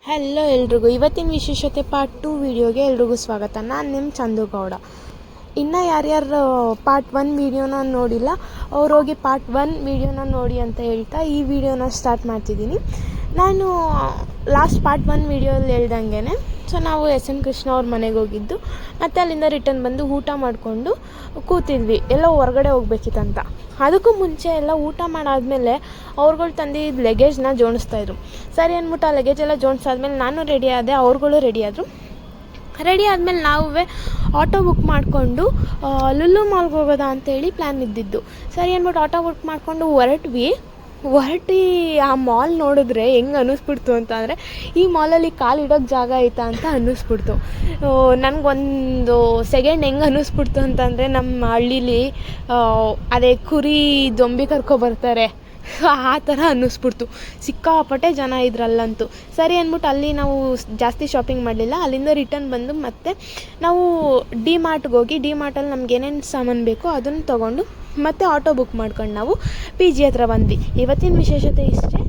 Hello ಎಲ್ರಿಗೂ, ಇವತ್ತಿನ ವಿಶೇಷತೆ ಪಾರ್ಟ್ 2 ವಿಡಿಯೋಗೆ ಎಲ್ರಿಗೂ ಸ್ವಾಗತ. ನಾನು ನಿಮ್ಮ ಚಂದುಗೌಡ. ಇನ್ನು ಯಾರ್ಯಾರು ಪಾರ್ಟ್ 1 ವೀಡಿಯೋನ ನೋಡಿಲ್ಲ ಅವ್ರು ಹೋಗಿ ಪಾರ್ಟ್ 1 ವೀಡಿಯೋನ ನೋಡಿ ಅಂತ ಹೇಳ್ತಾ ಈ ವಿಡಿಯೋನ ಸ್ಟಾರ್ಟ್ ಮಾಡ್ತಿದ್ದೀನಿ. ನಾನು ಲಾಸ್ಟ್ ಪಾರ್ಟ್ 1 ವೀಡಿಯೋಲ್ಲಿ ಹೇಳ್ದಂಗೆ ನಾವು ಎಸ್.ಎನ್. ಕೃಷ್ಣ ಅವ್ರ ಮನೆಗೆ ಹೋಗಿದ್ದು, ಮತ್ತು ಅಲ್ಲಿಂದ ರಿಟರ್ನ್ ಬಂದು ಊಟ ಮಾಡಿಕೊಂಡು ಕೂತಿದ್ವಿ. ಎಲ್ಲೋ ಹೊರಗಡೆ ಹೋಗ್ಬೇಕಿತ್ತಂತ. ಅದಕ್ಕೂ ಮುಂಚೆ ಎಲ್ಲ ಊಟ ಮಾಡಾದ್ಮೇಲೆ ಅವ್ರುಗಳು ತಂದಿದ್ದ ಲಗೇಜ್ನ ಜೋಡಿಸ್ತಾಯಿದ್ರು. ಸರಿ ಅಂದ್ಬಿಟ್ಟು ಆ ಲಗೇಜ್ ಎಲ್ಲ ಜೋಡಿಸಾದ್ಮೇಲೆ ನಾನು ರೆಡಿ ಆದೆ, ಅವ್ರುಗಳು ರೆಡಿ ಆದರು. ರೆಡಿ ಆದಮೇಲೆ ನಾವು ಆಟೋ ಬುಕ್ ಮಾಡಿಕೊಂಡು ಲುಲ್ಲು ಮಾಲ್ಗೆ ಹೋಗೋದಾ ಅಂತೇಳಿ ಪ್ಲ್ಯಾನ್ ಇದ್ದಿದ್ದು. ಸರಿ ಅಂದ್ಬಿಟ್ಟು ಆಟೋ ಬುಕ್ ಮಾಡಿಕೊಂಡು ಹೊರಟು ಆ ಮಾಲ್ ನೋಡಿದ್ರೆ ಹೆಂಗೆ ಅನ್ನಿಸ್ಬಿಡ್ತು ಅಂತ ಅಂದರೆ, ಈ ಮಾಲಲ್ಲಿ ಕಾಲು ಇಡೋಕ್ಕೆ ಜಾಗ ಐತಾ ಅಂತ ಅನ್ನಿಸ್ಬಿಡ್ತು. ನನಗೊಂದು ಸೆಕೆಂಡ್ ಹೆಂಗೆ ಅನ್ನಿಸ್ಬಿಡ್ತು ಅಂತಂದರೆ, ನಮ್ಮ ಹಳ್ಳೀಲಿ ಅದೇ ಕುರಿ ದೊಂಬಿ ಕರ್ಕೊಬರ್ತಾರೆ ಆ ಥರ ಅನ್ನಿಸ್ಬಿಡ್ತು. ಸಿಕ್ಕಾಪಟ್ಟೆ ಜನ ಇದ್ರಲ್ಲಂತೂ. ಸರಿ ಅಂದ್ಬಿಟ್ಟು ಅಲ್ಲಿ ನಾವು ಜಾಸ್ತಿ ಶಾಪಿಂಗ್ ಮಾಡಲಿಲ್ಲ. ಅಲ್ಲಿಂದ ರಿಟರ್ನ್ ಬಂದು ಮತ್ತೆ ನಾವು ಡಿ ಮಾರ್ಟ್ಗೆ ಹೋಗಿ ಡಿ ಮಾರ್ಟಲ್ಲಿ ನಮ್ಗೆ ಏನೇನು ಸಾಮಾನು ಬೇಕೋ ಅದನ್ನು ತೊಗೊಂಡು ಮತ್ತೆ ಆಟೋ ಬುಕ್ ಮಾಡ್ಕೊಂಡು ನಾವು ಪಿ ಜಿ ಹತ್ರ ಬಂದ್ವಿ. ಇವತ್ತಿನ ವಿಶೇಷತೆ ಇಷ್ಟೇ.